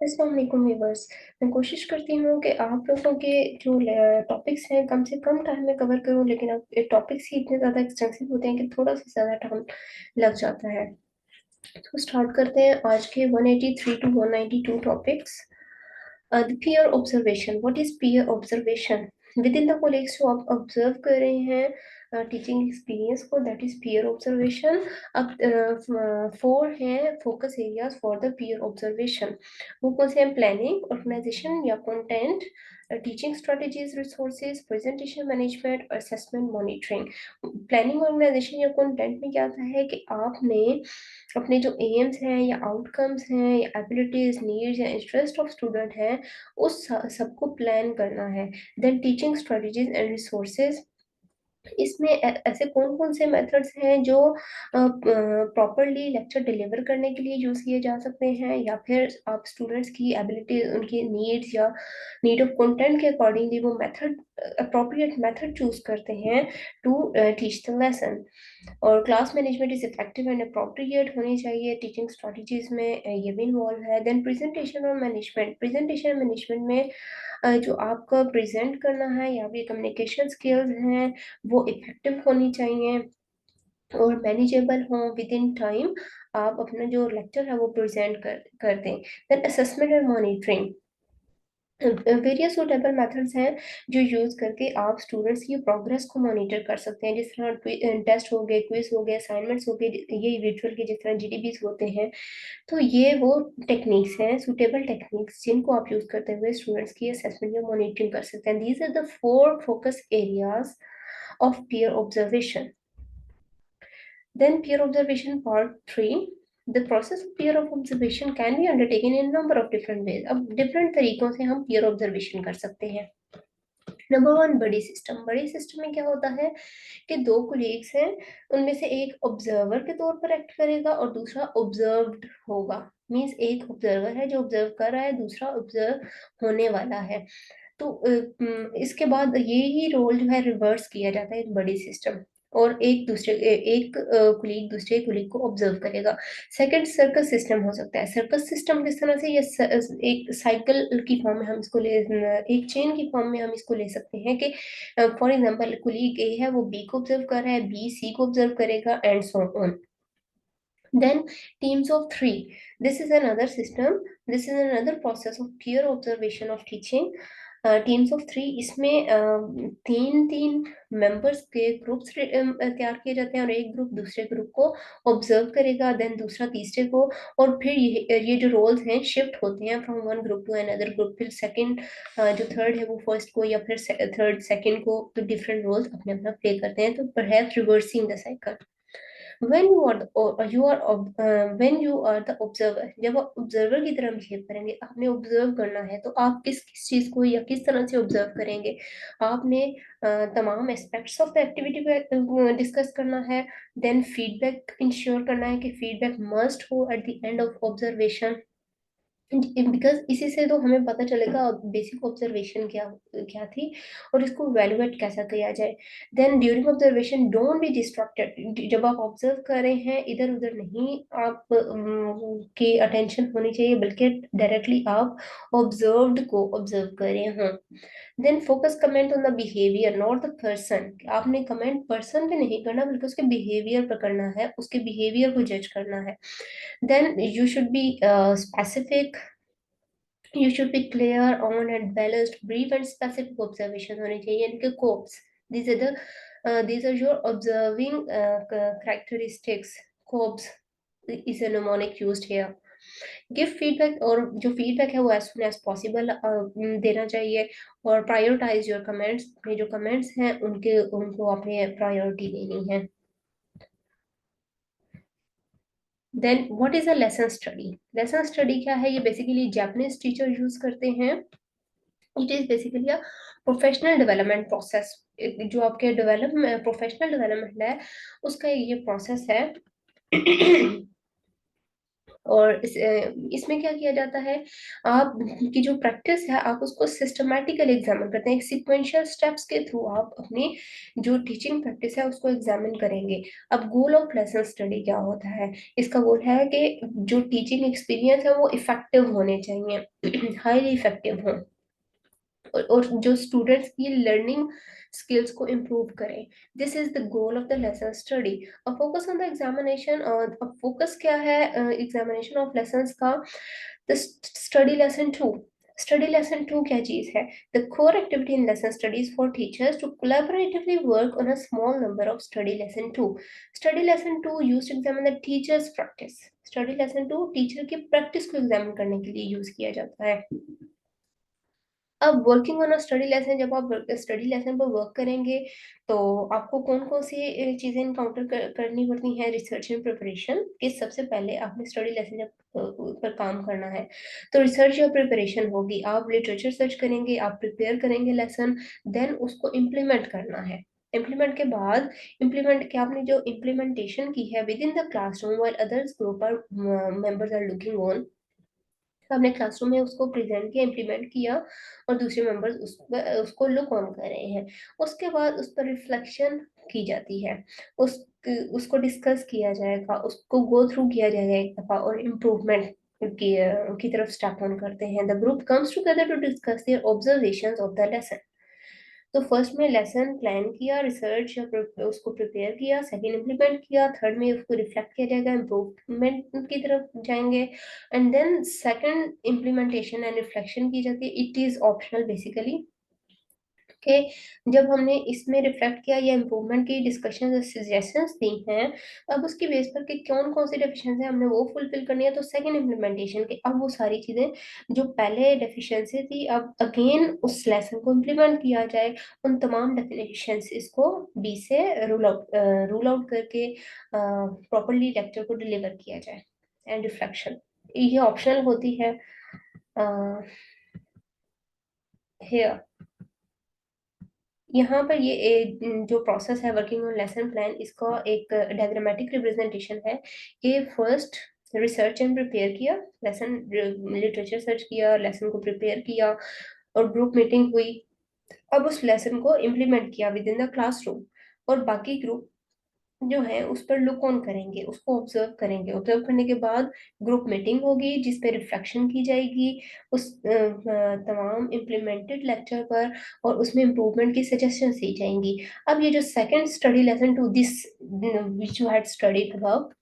अस्सलाम वालेकुम व्यूवर्स। मैं कोशिश करती हूँ कि आप लोगों के जो टॉपिक्स हैं कम से कम टाइम में कवर करूँ, लेकिन अब टॉपिक्स ही इतने ज़्यादा एक्सटेंसिव होते हैं कि थोड़ा सा ज़्यादा टाइम लग जाता है। तो स्टार्ट करते हैं आज के 183 to 192 topics. The peer observation, what is peer observation? Within the colleagues जो आप ऑब्जर्व कर रहे हैं टीचिंग एक्सपीरियंस को, दैट इज पीयर ऑब्जर्वेशन। अब फोर हैं focus areas for the peer observation. वो कौन से हैं? प्लानिंग, ऑर्गेनाइजेशन या content, teaching strategies, resources, presentation management, assessment, monitoring. Planning, organization या कंटेंट में क्या आता है कि आपने अपने जो एम्स हैं या आउटकम्स हैं या एबिलिटीज, नीड्स या इंटरेस्ट ऑफ स्टूडेंट हैं, उस सबको प्लान करना है। Then teaching strategies and resources, इसमें ऐसे कौन कौन से मेथड्स हैं जो प्रॉपरली लेक्चर डिलीवर करने के लिए यूज किए जा सकते हैं, या फिर आप स्टूडेंट्स की एबिलिटी, उनकी नीड्स या नीड ऑफ कंटेंट के अकॉर्डिंगली वो मेथड, अप्रोप्रिएट मेथड चूज करते हैं टू टीच द लेसन। और class management is effective and appropriate होनी चाहिए टीचिंग स्ट्रेटजीज में, ये भी इन्वॉल्व है। देन प्रेजेंटेशन और मैनेजमेंट, प्रेजेंटेशन मैनेजमेंट में जो आपका प्रेजेंट करना है या आपकी कम्युनिकेशन स्किल्स हैं वो इफेक्टिव होनी चाहिए और मैनेजेबल हो विद इन टाइम। आप अपना जो लेक्चर है वो प्रेजेंट कर दें। Then assessment and monitoring, various suitable methods हैं जो यूज करके आप स्टूडेंट्स की प्रोग्रेस को मॉनिटर कर सकते हैं, जिस तरह टेस्ट हो गए, क्विज हो गए, असाइनमेंट्स हो गए, ये विजुअल के जिस तरह जीडीबीज होते हैं। तो ये वो टेक्निक्स हैं, सूटेबल टेक्निक्स, जिनको आप यूज करते हुए स्टूडेंट्स की असेसमेंट या मॉनिटरिंग कर सकते हैं। These are the four focus areas of peer observation. Then peer observation part 3. The process of peer of observation can be undertaken in a number of different ways. अब different तरीकों से हम peer observation कर सकते हैं। Number one, बड़ी system. बड़ी system में क्या होता है कि दो कोलीग्स हैं, उनमें से एक ऑब्जर्वर के तौर पर एक्ट करेगा और दूसरा ऑब्जर्व्ड होगा। मीन्स एक ऑब्जर्वर है जो ऑब्जर्व कर रहा है, दूसरा ऑब्जर्व होने वाला है। तो इसके बाद ये ही रोल जो है रिवर्स किया जाता है, एक बड़ी सिस्टम। और एक कुलीग दूसरे कुलीग को ऑब्जर्व करेगा। सेकंड, सर्कस सिस्टम हो सकता है। सर्कस सिस्टम किस तरह से? ये एक साइकिल की फॉर्म में हम इसको ले, एक चेन की फॉर्म में हम इसको ले सकते हैं कि फॉर एग्जांपल कुलीग ए है, वो बी को ऑब्जर्व कर रहा है, बी सी को ऑब्जर्व करेगा, and so on. Then teams of three. This is another system. This is another process of peer observation of teaching. Teams of three, इसमें तीन तीन मेंबर्स के ग्रुप्स तैयार किए जाते हैं और एक ग्रुप दूसरे ग्रुप को ऑब्जर्व करेगा, देन दूसरा तीसरे को। और फिर ये जो रोल्स हैं शिफ्ट होते हैं from one group to another group. फिर सेकंड जो थर्ड है वो फर्स्ट को, या फिर थर्ड सेकंड को, तो डिफरेंट रोल्स अपने अपना प्ले करते हैं। तो perhaps reversing the cycle. when you are the observer, जब आप ऑब्जर्वर की तरह बिहेव करेंगे, आपने ऑब्जर्व करना है, तो आप किस किस चीज को या किस तरह से ऑब्जर्व करेंगे? आपने तमाम एस्पेक्ट्स ऑफ द एक्टिविटी को डिस्कस करना है। देन फीडबैक इंश्योर करना है कि फीडबैक मस्ट हो at the end of observation, because इसी से तो हमें पता चलेगा बेसिक ऑब्जर्वेशन क्या क्या थी और इसको वैल्यूएट कैसा किया जाए। Then during observation don't be distracted. जब आप ऑब्जर्व कर रहे हैं, इधर उधर नहीं आप की अटेंशन होनी चाहिए, बल्कि डायरेक्टली आप ऑब्जर्व्ड को ऑब्जर्व कर रहे हों। Then focus comment on the behaviour not the person. आपने कमेंट पर्सन पे नहीं करना, बल्कि उसके बिहेवियर पर करना है, उसके बिहेवियर को जज करना है। Then you should be specific. You should be clear on and balanced. Brief and specific observation होने चाहिए, यानी कि scopes. These are the these are your observing characteristics. Scopes is a mnemonic used here. Give feedback, और जो feedback है वो as soon as possible देना चाहिए। और प्रायोरिटाइज योर कमेंट्स, अपने जो कमेंट्स हैं उनके उनको आपने प्रायोरिटी देनी है। Then what is a lesson study? Lesson study क्या है? ये बेसिकली जापानीज टीचर यूज करते हैं। It is basically a professional development process. जो आपके डेवलपमेंट, प्रोफेशनल डेवलपमेंट है, उसका ये प्रोसेस है। और इसमें क्या किया जाता है, आप की जो प्रैक्टिस है आप उसको सिस्टमैटिकली एग्जामिन करते हैं, एक सिक्वेंशियल स्टेप्स के थ्रू आप अपनी जो टीचिंग प्रैक्टिस है उसको एग्जामिन करेंगे। अब गोल ऑफ लेसन स्टडी क्या होता है, इसका गोल है कि जो टीचिंग एक्सपीरियंस है वो इफेक्टिव होने चाहिए, हाईली इफेक्टिव हो, और जो स्टूडेंट्स की लर्निंग स्किल्स को इम्प्रूव करें। This is the goal of the lesson study. अब फोकस ऑन द एग्जामिनेशन, अब फोकस क्या है एग्जामिनेशन ऑफ लेसन्स का, the study lesson two. Study lesson two क्या चीज है, the core activity in lesson studies for teachers to collaboratively work on a small number of study lesson two. Study lesson two use to examine the teachers practice. Study lesson to teacher की practice को examine करने के लिए use किया जाता है। अब working on a study lesson, जब आप स्टडी लेसन पर वर्क करेंगे तो आपको कौन कौन सी चीजें इनकाउंटर करनी पड़ती हैं, रिसर्च एंड प्रिपरेशन, कि सबसे पहले आपने स्टडी लेसन जब पर काम करना है तो रिसर्च या प्रिपरेशन होगी, आप लिटरेचर सर्च करेंगे, आप प्रिपेयर करेंगे लेसन, देन उसको इम्प्लीमेंट करना है। इम्प्लीमेंट के बाद, इम्प्लीमेंट के आपने जो इम्प्लीमेंटेशन की है within the classroom while others group are members are looking on, तो हमने क्लासरूम में उसको प्रेजेंट किया, इम्प्लीमेंट किया, और दूसरे मेंबर्स उसको लुक ऑन कर रहे हैं। उसके बाद उस पर रिफ्लेक्शन की जाती है, उस उसको डिस्कस किया जाएगा, उसको गो थ्रू किया जाएगा एक दफा, और इम्प्रूवमेंट की तरफ स्टेप ऑन करते हैं। The group comes together to discuss their observations of the lesson. तो फर्स्ट में लेसन प्लान किया, रिसर्च या उसको प्रिपेयर किया, सेकंड इम्प्लीमेंट किया, थर्ड में उसको रिफ्लेक्ट किया जाएगा, इम्प्रूवमेंट की तरफ जाएंगे, and then second implementation and reflection की जाती है। इट इज ऑप्शनल बेसिकली, कि जब हमने इसमें रिफ्लेक्ट किया या इम्प्रूवमेंट की डिस्कशन सजेशंस दी हैं, अब उसकी बेस पर कि कौन कौन सी डेफिशिएंसी हमने वो फुलफिल करनी है, तो सेकंड इम्प्लीमेंटेशन के अब वो सारी चीजें जो पहले डेफिशिएंसी थी अब अगेन उस लेसन को इम्प्लीमेंट किया जाए, उन तमाम डेफिशिएंसीज को बी से रूल आउट करके प्रॉपरली लेक्चर को डिलीवर किया जाए। एंड रिफ्लेक्शन ये ऑप्शनल होती है। हेयर यहाँ पर ये जो प्रोसेस है वर्किंग ऑन लेसन प्लान, इसका एक डायग्रामेटिक रिप्रेजेंटेशन है कि फर्स्ट रिसर्च एंड प्रिपेयर किया, लेसन लिटरेचर सर्च किया, लेसन को प्रिपेयर किया, और ग्रुप मीटिंग हुई। अब उस लेसन को इम्प्लीमेंट किया विद इन द क्लासरूम, और बाकी ग्रुप जो है उस पर लुक ऑन करेंगे, उसको ऑब्जर्व करेंगे, ऑब्जर्व करने के बाद ग्रुप मीटिंग होगी जिस पे रिफ्लेक्शन की जाएगी उस तमाम इम्प्लीमेंटेड लेक्चर पर, और उसमें इम्प्रूवमेंट की सजेशन दी जाएंगी। अब ये जो second study lesson two this which you had studied about,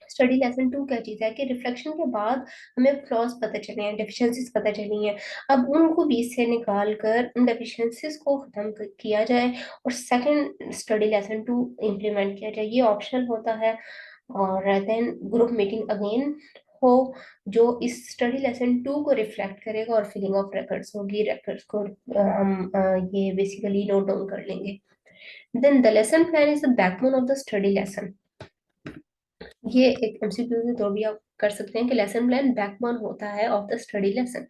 study lesson two क्या चीज़ है कि रिफ्लेक्शन के बाद हमें फ्लॉज पता चले हैं, डेफिशिएंसीज पता चली हैं, अब उनको बीच से निकाल कर उन डेफिशिएंसीज को खत्म किया जाए, और second study lesson two implement किया जाए। ये ऑप्शनल होता है। और देन ग्रुप मीटिंग अगेन हो, जो इस स्टडी लेसन टू को रिफ्लेक्ट करेगा, और फिलिंग ऑफ रिकॉर्ड्स होगी, रिकॉर्ड्स को हम ये बेसिकली नोट डाउन कर लेंगे। Then the lesson plan is the backbone of the study lesson. ये एक एमसीक्यू के थ्रू भी आप कर सकते हैं कि लेसन प्लान बैकबोन होता है ऑफ द स्टडी लेसन।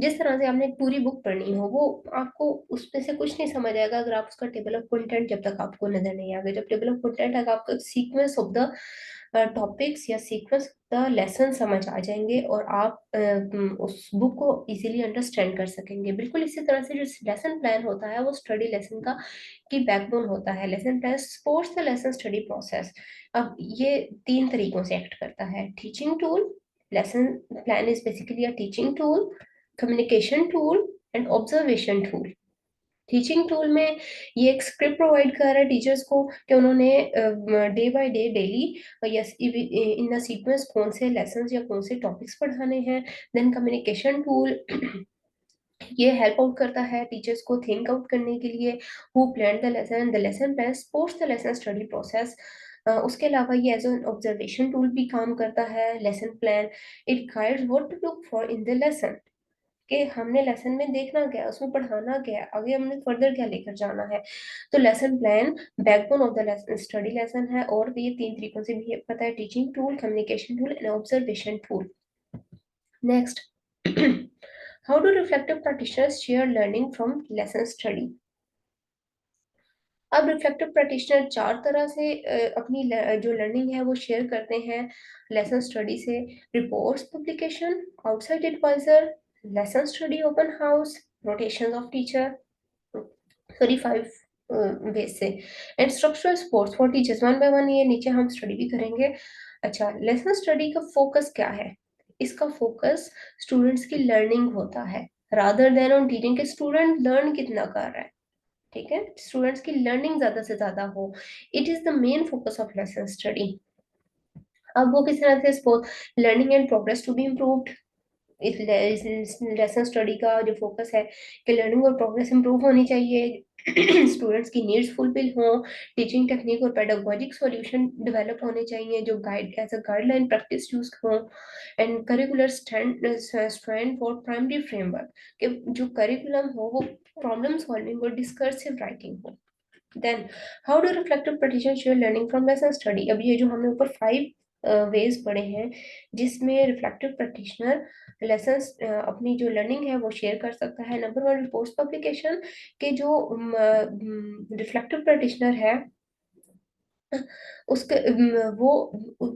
जिस तरह से आपने एक पूरी बुक पढ़नी हो, वो आपको उसमें से कुछ नहीं समझ आएगा अगर आप उसका टेबल ऑफ कंटेंट जब तक आपको नजर नहीं आएगा। जब टेबल ऑफ कंटेंट आएगा आपको सीक्वेंस ऑफ द टॉपिक्स या सीक्वेंस द लेसन समझ आ जाएंगे, और आप उस बुक को इजीली अंडरस्टैंड कर सकेंगे। बिल्कुल इसी तरह से जो लेसन प्लान होता है वो स्टडी लेसन का की बैकबोन होता है। Lesson plan supports the lesson study process. अब ये तीन तरीकों से एक्ट करता है। Teaching tool, lesson plan is basically a teaching tool, communication tool and observation tool. Teaching tool में ये एक स्क्रिप्ट प्रोवाइड कर रहा है टीचर्स को कि उन्होंने day by day daily yes in the sequence कौन से लेसन या कौन से टॉपिक्स पढ़ाने हैं। देन कम्युनिकेशन टूल ये हेल्प आउट करता है टीचर्स को थिंक आउट करने के लिए, who plan the lesson plan supports the lesson study process. उसके अलावा ये एज एन ऑब्जर्वेशन टूल भी काम करता है। Lesson plan it guides what to look for in the lesson, कि हमने लेसन में देखना क्या है, उसमें पढ़ाना क्या है, आगे हमने फर्दर क्या लेकर जाना है। तो lesson plan backbone of the lesson study lesson है, और ये तीन तरीकों से भी पता है, teaching tool, communication tool and observation tool. Next, how do reflective practitioners share learning from lesson study? अब रिफ्लेक्टिव प्रैक्टिशनर चार तरह से अपनी जो लर्निंग है वो शेयर करते हैं लेसन स्टडी से: reports, publication, outside advisor, lesson study open house, rotation of teacher, sorry 5 ways से, and structural supports for teachers. One by one ये नीचे हम स्टडी भी करेंगे। अच्छा, लेसन स्टडी का फोकस क्या है? इसका फोकस स्टूडेंट्स की लर्निंग होता है, रादर देन ऑन टीचिंग के स्टूडेंट लर्न कितना कर रहा है। ठीक है, स्टूडेंट्स की लर्निंग ज्यादा से ज्यादा हो, it is the main focus of lesson study. अब वो किस तरह से suppose learning and progress to be improved, इस लेसन स्टडी का जो फोकस है कि लर्निंग और प्रोग्रेस इंप्रूव होनी चाहिए, स्टूडेंट्स की नीड्स फुलफिल हो, टीचिंग टेक्निक और पेडागोजिक सॉल्यूशन डेवलप होने चाहिए जो guide as a guideline practice use हो, and curricular strand for primary framework, कि जो करिकुलम हो वो प्रॉब्लम सॉल्विंग और डिस्कर्सिव राइटिंग हो। Then how do reflective practitioner share learning from lesson study? अब ये जो हमने ऊपर 5 वेज पढ़े हैं जिसमें रिफ्लेक्टिव प्रैक्टिशनर लेसन्स अपनी जो लर्निंग है वो शेयर कर सकता है। नंबर वन, पोस्ट पब्लिकेशन, के जो रिफ्लेक्टिव प्रैक्टिशनर है उसके वो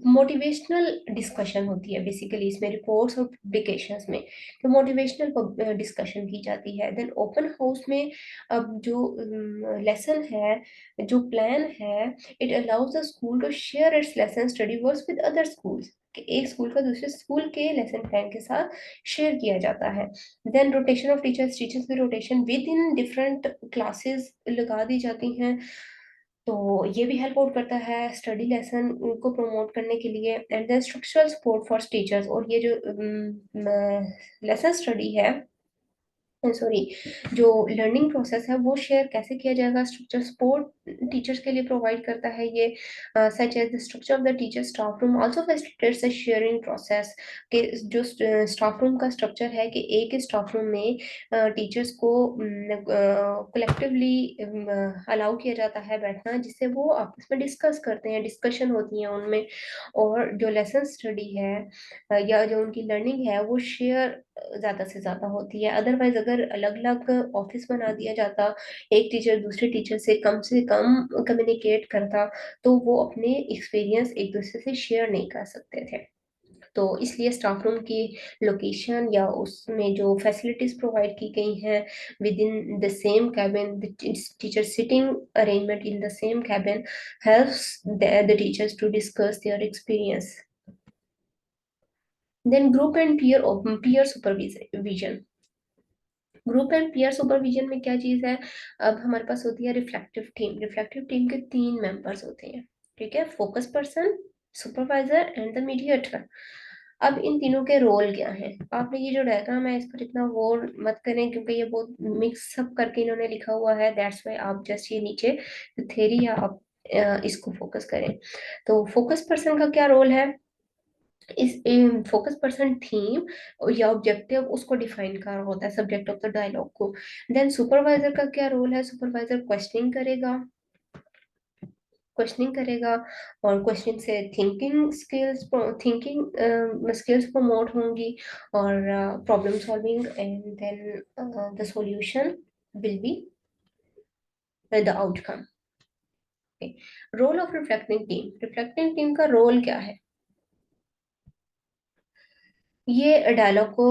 मोटिवेशनल डिस्कशन होती है बेसिकली इसमें, रिपोर्ट्स और पब्लिकेशंस में तो मोटिवेशनल डिस्कशन की जाती है। देन ओपन हाउस में अब जो लेसन है, जो प्लान है, it allows the school to share its lesson study works with other schools, कि एक स्कूल का दूसरे स्कूल के लेसन प्लान के साथ शेयर किया जाता है। Then rotation of teachers, teachers की rotation within different classes लगा दी जाती हैं, तो ये भी हेल्प आउट करता है स्टडी लेसन को प्रमोट करने के लिए। And then structural support for teachers, और ये जो लेसन स्टडी है, सॉरी, जो लर्निंग प्रोसेस है वो शेयर कैसे किया जाएगा, स्ट्रक्चर सपोर्ट टीचर्स के लिए प्रोवाइड करता है ये, such as the structure of the teacher staff room also facilitates the sharing process, के जो स्टाफ रूम का स्ट्रक्चर है कि एक स्टाफ रूम में टीचर्स को कलेक्टिवली अलाउ किया जाता है बैठना, जिससे वो आपस में डिस्कस करते हैं, डिस्कशन होती है उनमें, और जो लेसन स्टडी है या जो उनकी लर्निंग है वो शेयर ज्यादा से ज्यादा होती है। अदरवाइज अगर अलग अलग ऑफिस बना दिया जाता, एक टीचर दूसरे टीचर से कम कम्युनिकेट करता, तो वो अपने एक्सपीरियंस एक दूसरे से शेयर नहीं कर सकते थे। तो इसलिए स्टाफ रूम की लोकेशन या उसमें जो फैसिलिटीज प्रोवाइड की गई हैं with in the same cabin, teacher sitting arrangement in the same cabin helps the teachers to discuss their experience. Then group and peer supervision. Group and peer supervision में क्या चीज है? अब हमारे पास होती है रिफ्लेक्टिव टीम। रिफ्लेक्टिव टीम के 3 members होते हैं, ठीक है, focus person, supervisor and the mediator. अब इन तीनों के रोल क्या हैं? आपने ये जो डायग्राम है इस पर इतना गौर मत करें क्योंकि ये बहुत मिक्स अप करके इन्होंने लिखा हुआ है, दैट्स वाई आप जस्ट ये नीचे थ्योरी या आप इसको फोकस करें। तो फोकस पर्सन का क्या रोल है? इस फोकस पर्सन थीम या ऑब्जेक्टिव उसको डिफाइन कर रहा होता है, सब्जेक्ट ऑफ द डायलॉग को। देन सुपरवाइजर का क्या रोल है? सुपरवाइजर क्वेश्चनिंग करेगा, क्वेश्चनिंग करेगा, और क्वेश्चन से थिंकिंग स्किल्स प्रमोट होंगी, और problem solving, and then the solution will be the outcome. Role of reflecting team, reflecting team का रोल क्या है? ये डायलॉग को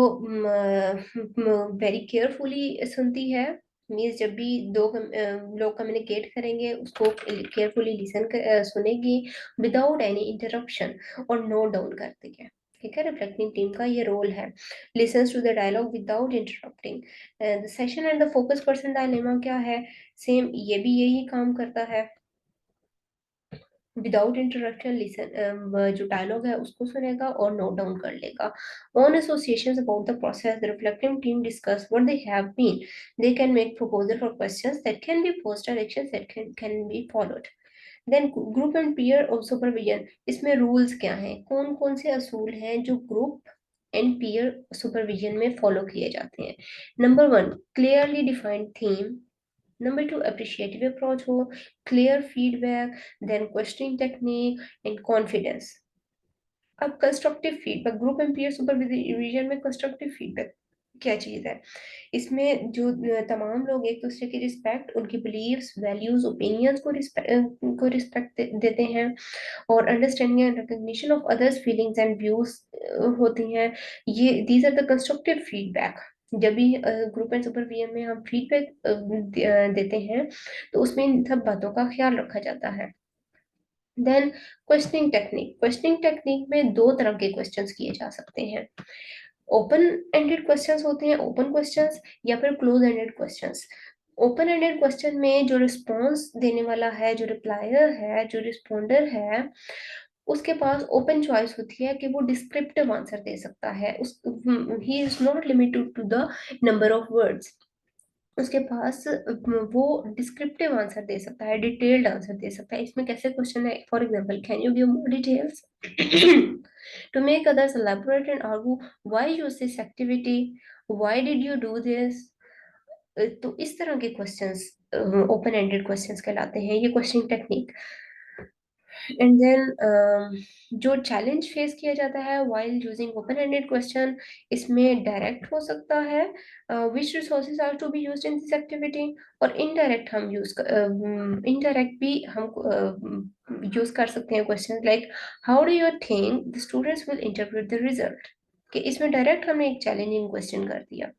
वेरी केयरफुली सुनती है, मीन्स जब भी लोग कम्युनिकेट करेंगे उसको केयरफुली सुनेगी विदाउट एनी इंटरप्शन, और नोट डाउन करती है। ठीक है, रिफ्लेक्टिंग टीम का ये रोल है, listens to the dialogue without interrupting. The session and the focus person dilemma क्या है? सेम ये भी यही काम करता है, विदाउट इंटरप्शन लिसन जो डायलॉग है उसको सुनेगा और नोट डाउन कर लेगा। On associations about the process, the reflecting team discuss what they have been, they can make proposal for questions that can be post, directions that can be followed. Then group and peer of supervision, इसमें rules क्या हैं, कौन कौन से असूल हैं जो group and peer supervision में फॉलो किए जाते हैं? Number one, clearly defined theme. Number two, appreciative approach हो, clear feedback, then questioning technique and confidence. अब constructive feedback, group and peer supervision में कंस्ट्रक्टिव फीडबैक क्या चीज़ है। इसमें जो तमाम लोग एक दूसरे की रिस्पेक्ट, उनकी बिलीव्स, वैल्यूज, ओपिनियंस को रिस्पेक्ट देते हैं, और understanding and recognition of others feelings and views होती हैं। ये these are the constructive feedback. जब भी ग्रुप एंड सुपरविजन में हम फीडबैक देते हैं, तो उसमें इन सब बातों का ख्याल रखा जाता है। देन क्वेश्चनिंग टेक्निक में दो तरह के क्वेश्चंस किए जा सकते हैं। ओपन एंडेड क्वेश्चंस होते हैं, ओपन क्वेश्चंस, या फिर close ended questions. Open ended question में जो रिस्पॉन्स देने वाला है, जो रिप्लायर है, जो रिस्पोंडर है, उसके पास ओपन चॉइस होती है कि वो डिस्क्रिप्टिव आंसर दे सकता है। उस he is not limited to the number of words. उसके पास वो डिस्क्रिप्टिव आंसर दे सकता है, डिटेल्ड आंसर दे सकता है। इसमें कैसे क्वेश्चन है, for example, can you give more details to make others elaborate and argue why use this activity, why did you do this. तो इस तरह के क्वेश्चंस ओपन एंडेड क्वेश्चंस कहलाते हैं, ये क्वेश्चनिंग टेक्निक। एंड देन जो challenge face किया जाता है while using open ended question, इसमें डायरेक्ट हो सकता है, which resources are to be used in this activity, और इनडायरेक्ट हम इनडायरेक्ट भी हम यूज कर सकते हैं question like how do you think the students will interpret the result. कि इसमें डायरेक्ट हमने एक चैलेंजिंग क्वेश्चन कर दिया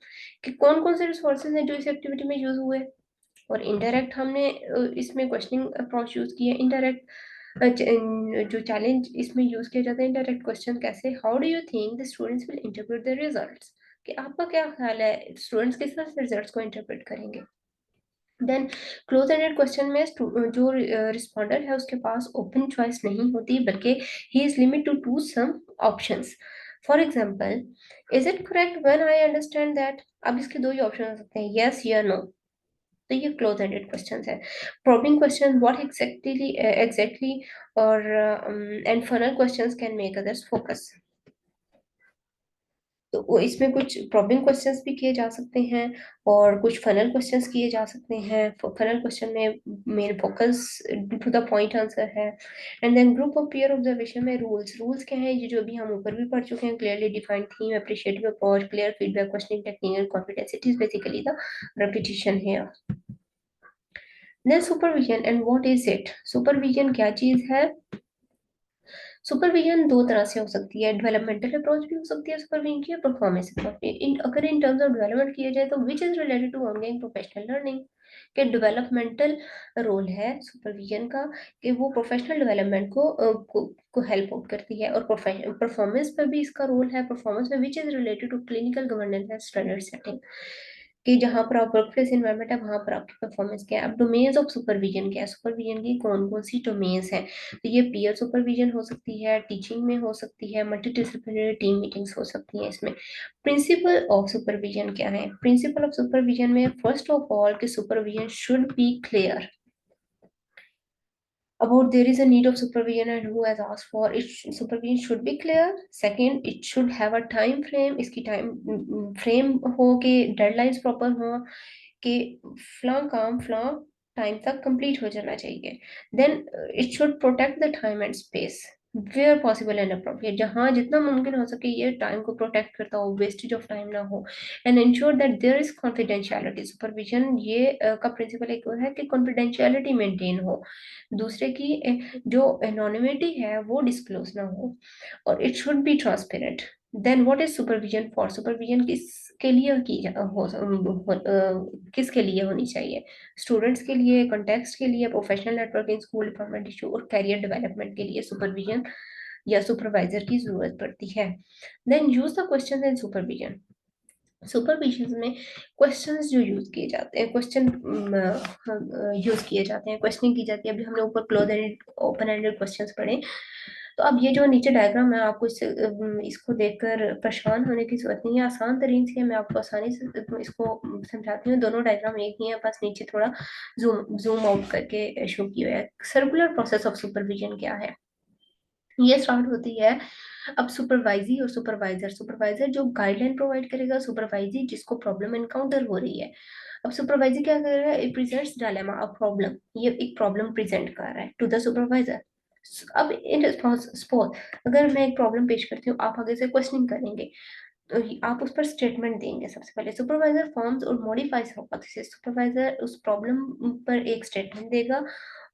कि कौन कौन से रिसोर्सेज हैं जो इस एक्टिविटी में यूज हुए, और इनडायरेक्ट हमने इसमें क्वेश्चनिंग अप्रोच यूज किया। इनडायरेक्ट जो चैलेंज इसमें यूज किया जाता है इनडायरेक्ट क्वेश्चन कैसे, how do you think the students will interpret the results, कि आपका क्या ख्याल है स्टूडेंट्स किस तरह से रिजल्ट्स को इंटरप्रेट करेंगे। देन क्लोज एंडेड क्वेश्चन में जो रिस्पॉन्डर है उसके पास ओपन चॉइस नहीं होती, बल्कि he is limit to choose some options. For example, is it correct when I understand that. अब इसके दो ही ऑप्शन हो सकते हैं, यस या नो। तो ये क्लोज एंडेड क्वेश्चंस है। प्रॉब्लम क्वेश्चन, व्हाट एग्जैक्टली, और and funnel questions can make others focus. तो वो इसमें कुछ प्रॉब्लम क्वेश्चंस भी किए जा सकते हैं, और कुछ फनल क्वेश्चंस किए जा सकते हैं। फनल क्वेश्चन में main focus to the point answer है। And then group of peer observation में रूल्स क्या है, ये जो अभी हम ऊपर भी पढ़ चुके हैं, clearly defined theme, appreciative approach, clear feedback, questioning technique and confidence. It is basically the repetition here. Then supervision and what is it. Supervision क्या चीज है। सुपरविजन दो तरह से हो सकती है, डेवलपमेंटल अप्रोच भी हो सकती है सुपरविजन की, परफॉर्मेंस अप्रोच भी। अगर इन टर्म्स ऑफ डेवलपमेंट किया जाए तो which is related to ongoing professional learning, के डेवलपमेंटल रोल है सुपरविजन का, कि वो प्रोफेशनल डेवलपमेंट को हेल्प आउट करती है। और परफॉर्मेंस पर भी इसका रोल है, परफॉर्मेंस में which is related to clinical governance and standard setting, कि जहाँ पर आप वर्क प्लेस इन्वायरमेंट है वहां पर आपकी परफॉर्मेंस क्या है। अब डोमेन्स ऑफ सुपरविजन क्या है, सुपरविजन की कौन कौन सी डोमेन्स हैं। तो ये पीयर सुपरविजन हो सकती है, टीचिंग में हो सकती है, मल्टीडिसिप्लिनरी टीम मीटिंग्स हो सकती हैं इसमें। प्रिंसिपल ऑफ सुपरविजन क्या है। प्रिंसिपल ऑफ सुपरविजन में फर्स्ट ऑफ ऑल कि supervision should be clear about there is a need of supervision and who has asked for it. Supervision should be clear. Second, it should have a time frame, इसकी time frame हो, कि deadlines proper हो, कि फलां काम फलां time तक complete हो जाना चाहिए। Then it should protect the time and space where possible and appropriate, जहाँ जितना मुमकिन हो सके ये टाइम को प्रोटेक्ट करता हो, वेस्टेज ऑफ टाइम ना हो। And ensure that there is confidentiality. Supervision ये का प्रिंसिपल एक वो है कि कॉन्फिडेंशियलिटी मेंटेन हो, दूसरे की जो एनोनिमिटी है वो डिस्क्लोज ना हो, और it should be transparent. Then what is supervision for. Supervision किसके लिए किसके लिए होनी चाहिए। स्टूडेंट्स के लिए, कॉन्टेक्स्ट के लिए, professional networking, school department issue और कैरियर डेवलपमेंट के लिए सुपरविजन या सुपरवाइजर की जरूरत पड़ती है। Then use the question in supervision. Supervision में क्वेश्चंस जो यूज किए जाते हैं, क्वेश्चन यूज किए जाते हैं, क्वेश्चनिंग की जाती है। अभी हमने ऊपर close ended, open ended questions पढ़े। तो अब ये जो नीचे डायग्राम है, आपको इसको देखकर परेशान होने की जरूरत नहीं है, आसान तरीन से मैं आपको आसानी से इसको समझाती हूँ। दोनों डायग्राम एक ही है, बस नीचे थोड़ा जूम आउट करके शो किया है। सर्कुलर प्रोसेस ऑफ सुपरविजन क्या है, ये स्टार्ट होती है अब सुपरवाइजी और सुपरवाइजर। सुपरवाइजर जो गाइडलाइन प्रोवाइड करेगा, सुपरवाइजी जिसको प्रॉब्लम एनकाउंटर हो रही है। अब सुपरवाइजर क्या कर रहा है, it presents dilemma, a problem, ये एक प्रॉब्लम प्रेजेंट कर रहा है टू द सुपरवाइजर। अब इन रिस्पॉन्स, अगर मैं एक प्रॉब्लम पेश करती हूँ, आप आगे से क्वेश्चनिंग करेंगे, आप उस पर स्टेटमेंट देंगे। सबसे पहले सुपरवाइजर फॉर्म्स और मॉडिफाइज हाइपोथेसिस, सुपरवाइजर उस प्रॉब्लम पर एक स्टेटमेंट देगा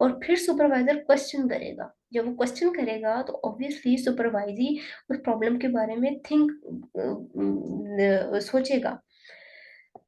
और फिर सुपरवाइजर क्वेश्चन करेगा। जब वो क्वेश्चन करेगा तो ऑब्वियसली सुपरवाइजी उस प्रॉब्लम के बारे में सोचेगा,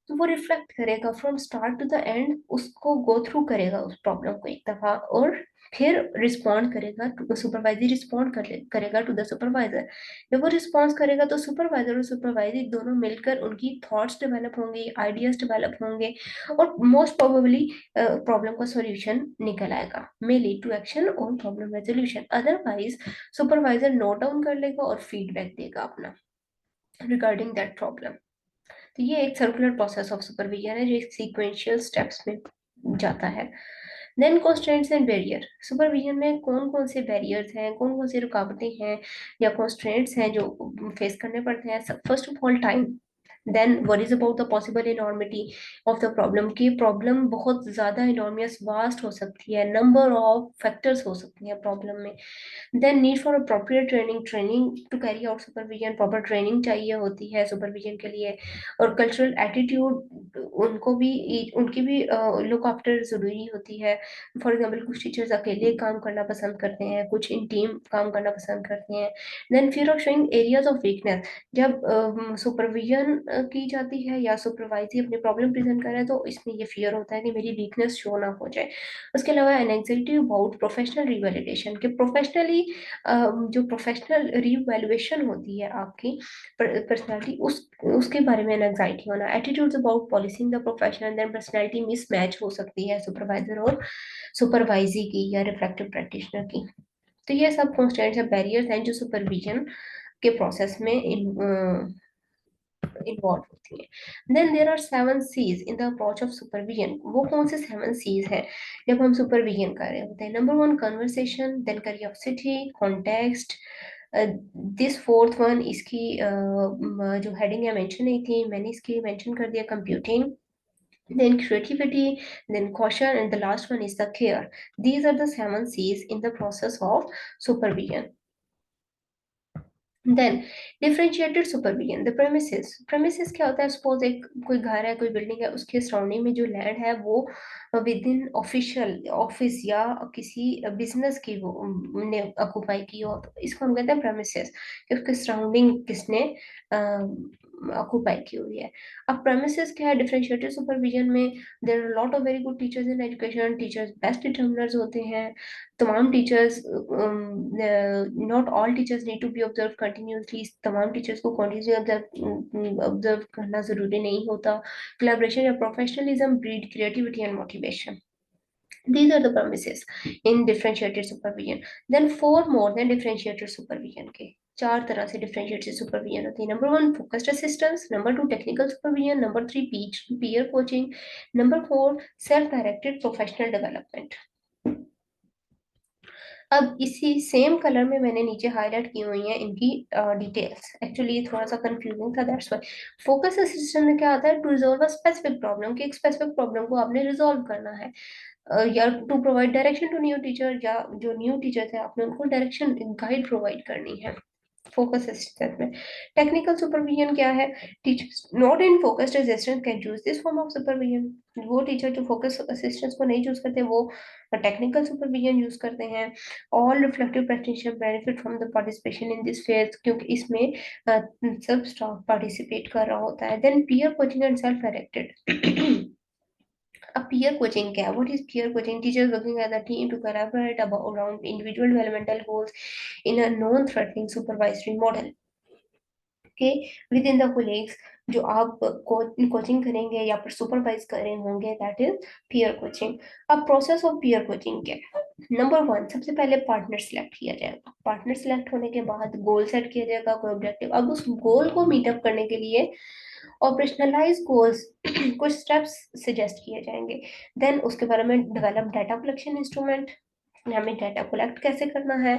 तो वो रिफ्लेक्ट करेगा from start to the end, उसको गो थ्रू करेगा उस प्रॉब्लम को एक दफा, और फिर रिस्पॉन्ड करेगा टू सुपरवाइजर, करेगा टू द सुपरवाइजर। जब वो रिस्पॉन्स करेगा तो सुपरवाइजर और सुपरवाइजर दोनों मिलकर उनकी थॉट्स डेवलप होंगे, आइडियाज डेवलप होंगे, और मोस्ट प्रोबेबली प्रॉब्लम का सॉल्यूशन निकल आएगा, मे लीड टू एक्शन और problem resolution. Otherwise supervisor note down कर लेगा और फीडबैक देगा अपना रिगार्डिंग दैट प्रॉब्लम। तो ये एक सर्कुलर प्रोसेस ऑफ सुपरविजन है जो एक सीक्वेंशियल स्टेप्स में जाता है। Then constraints and barrier, supervision में कौन कौन से बैरियर्स हैं, कौन कौन से रुकावटें हैं या कॉन्स्ट्रेंट्स हैं जो फेस करने पड़ते हैं। First of all time, then worries about the possible enormity of the problem, की प्रॉब्लम बहुत ज्यादा इनॉर्मियस वास्ट हो सकती है, नंबर ऑफ फैक्टर्स हो सकती हैं प्रॉब्लम में। Then need for appropriate training, training to carry out supervision, proper training चाहिए होती है सुपरविजन के लिए। और कल्चरल एटीट्यूड, उनको भी, उनकी भी लुक आफ्टर जरूरी होती है। फॉर एग्जाम्पल कुछ टीचर्स अकेले काम करना पसंद करते हैं, कुछ इन टीम काम करना पसंद करते हैं। Then fear of showing areas of weakness, जब सुपरविजन की जाती है या सुपरवाइजर अपनी प्रॉब्लम प्रेजेंट कर रहा है तो इसमें ये फियर होता है कि मेरी वीकनेस शो ना हो जाए। उसके अलावा एंजाइटी अबाउट प्रोफेशनल रिवैल्यूएशन, के प्रोफेशनली जो प्रोफेशनल रिवैल्यूएशन होती है आपकी पर्सनालिटी, उसके बारे में एंजाइटी होना। Attitudes about policing the profession, then personality mismatch हो सकती है सुपरवाइजर और सुपरवाइजी की या रिफ्लेक्टिव प्रैक्टिशनर की। तो ये सब कॉन्स्टेंट्स या बैरियर्स हैं जो सुपरविजन के प्रोसेस में इन्वॉल्व होती है। Then there are 7 C's in the approach of supervision, वो कौन से 7 C's है जब हम सुपरविजन कर रहे होते हैं। Number 1 conversation, then curiosity, context. This fourth one, इसकी जो हेडिंग है मेंशन नहीं थी, मैंने इसकी मेंशन कर दिया, computing, then creativity, then caution, and the last one is the care. These are the 7 C's in the process of supervision. Then differentiated supervision, the premises, premises क्या होता है, सपोज एक कोई घर है, कोई बिल्डिंग है, उसके सराउंडिंग में जो लैंड है वो विद इन ऑफिशियल ऑफिस या किसी बिजनेस की वो ने ऑक्युपाई की हो, तो इसको हम कहते हैं प्रेमिसेस, कि उसके सराउंडिंग किसने ऑक्युपाई की हुई है। अब प्रेमिसेस क्या है डिफरेंशिएटेड सुपरविजन में, there are lot of very good teachers in education, teachers best determiners होते हैं। तमाम teachers, not all teachers need to be observe continuously, तमाम टीचर्स को कंटिन्यूसली ऑब्जर्व करना जरूरी नहीं होता। कोलैबोरेशन या professionalism breed creativity and motivation. These are the premises in differentiated supervision. Then 4 more than differentiated supervision के 4 तरह से differentiated supervision होती है। Number 1 focused assistance, number 2 technical supervision, number 3 peer coaching, number 4 self directed professional development। अब इसी same colour में मैंने नीचे हाईलाइट की हुई हैं इनकी डिटेल्स। एक्चुअली ये थोड़ा सा कंफ्यूजिंग था, दैट्स व्हाई। फोकस असिस्टेंट में क्या आता है, to resolve a specific problem, कि एक स्पेसिफिक प्रॉब्लम को आपने रिजॉल्व करना है, या to provide direction to new teacher, या जो न्यू टीचर्स है आपने उनको डायरेक्शन गाइड प्रोवाइड करनी है फोकस असिस्टेंस में। टेक्निकल सुपरविजन क्या है, teachers not in focused assistance can choose this form of supervision, वो टीचर जो फोकस असिस्टेंस को नहीं चूज करते वो टेक्निकल सुपरविजन यूज करते हैं। All reflective practitioner benefit from the participation in this phase, क्योंकि इसमें सब स्टाफ पार्टिसिपेट कर रहा होता है। Then peer coaching and self directed. अब peer coaching क्या है? What is peer coaching? Teachers working as a team to collaborate around individual developmental goals in a non-threatening supervisory model. Okay, within the colleagues जो आप coaching करेंगे या फिर supervise कर रहे होंगे, दैट इज पीयर कोचिंग। अब प्रोसेस ऑफ पीयर कोचिंग क्या है? नंबर 1, सबसे पहले पार्टनर सिलेक्ट किया जाएगा। पार्टनर सिलेक्ट होने के बाद गोल सेट किया जाएगा, कोई ऑब्जेक्टिव। अब उस गोल को मीटअप करने के लिए ऑपरेशनलाइज गोल्स कुछ स्टेप्स सजेस्ट किए जाएंगे। देन उसके बारे में डेवलप डाटा कलेक्शन इंस्ट्रूमेंट, हमें डाटा कलेक्ट कैसे करना है,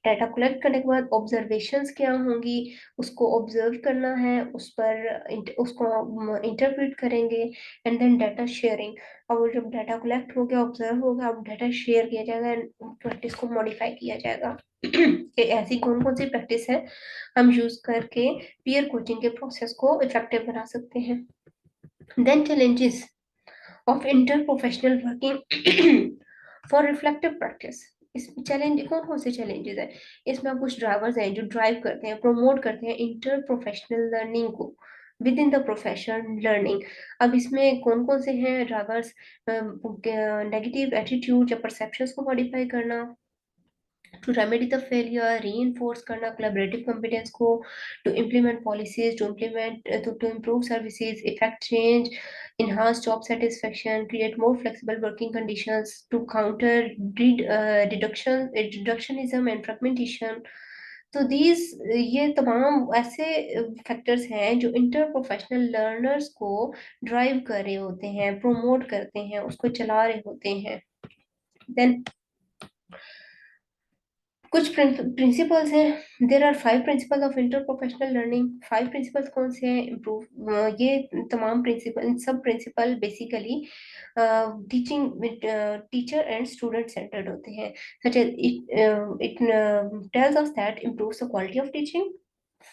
डाटा कलेक्ट करने के बाद ऑब्जर्वेशंस क्या होंगी, उसको ऑब्जर्व करना है, उस पर उसको इंटरप्रेट करेंगे, एंड देन डाटा शेयरिंग। और जब डाटा कलेक्ट हो गया, ऑब्जर्व हो गया, अब डाटा शेयर किया जाएगा एंड प्रैक्टिस को मॉडिफाई किया जाएगा। कि ऐसी कौन कौन सी प्रैक्टिस है हम यूज करके पीयर कोचिंग के प्रोसेस को इफेक्टिव बना सकते हैं। Then challenges of interprofessional working for reflective practice। इस चैलेंज कौन कौन से चैलेंजेस है, इसमें कुछ ड्राइवर्स हैं जो ड्राइव करते हैं, प्रमोट करते हैं इंटर प्रोफेशनल लर्निंग को with in the professional learning. अब इसमें कौन कौन से हैं ड्राइवर्स? नेगेटिव एटीट्यूड या परसेप्शंस को मॉडिफाई करना, to remedy the failure, reinforce करना collaborative competence को, to implement policies, to improve services, effect change, enhance job satisfaction, create more flexible working conditions, to counter reductionism and fragmentation। तो these ये तमाम ऐसे factors हैं जो inter professional learners को drive कर रहे होते हैं, प्रोमोट करते हैं, उसको चला रहे होते हैं। देन कुछ प्रिंसिपल्स हैं, there are 5 principle of inter professional learning. 5 principles कौन से हैं? इम्प्रूव, ये तमाम प्रिंसिपल, सब principle basically teaching teacher and student centred होते हैं। Such as it tells us that improves the quality of teaching,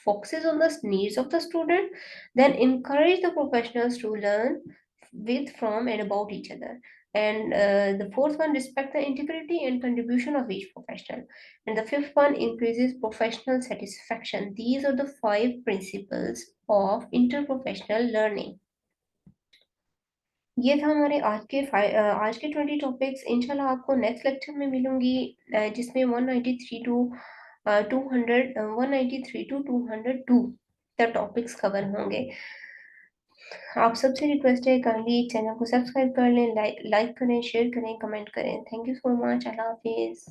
focuses on the needs of the student, then encourage the professionals to learn with, from, and about each other. And the fourth one, respect the integrity and contribution of each professional. And the fifth one, increases professional satisfaction. These are the 5 principles of interprofessional learning। ये था हमारे आज के 20 topics. इंशाल्लाह आपको next lecture में मिलूंगी, जिसमें 193 to 200 193 to 202 the topics cover होंगे। आप सबसे रिक्वेस्ट है, काइंडली चैनल को सब्सक्राइब कर लें, लाइक करें, शेयर करें, कमेंट करें। Thank you so much. Allah Hafiz.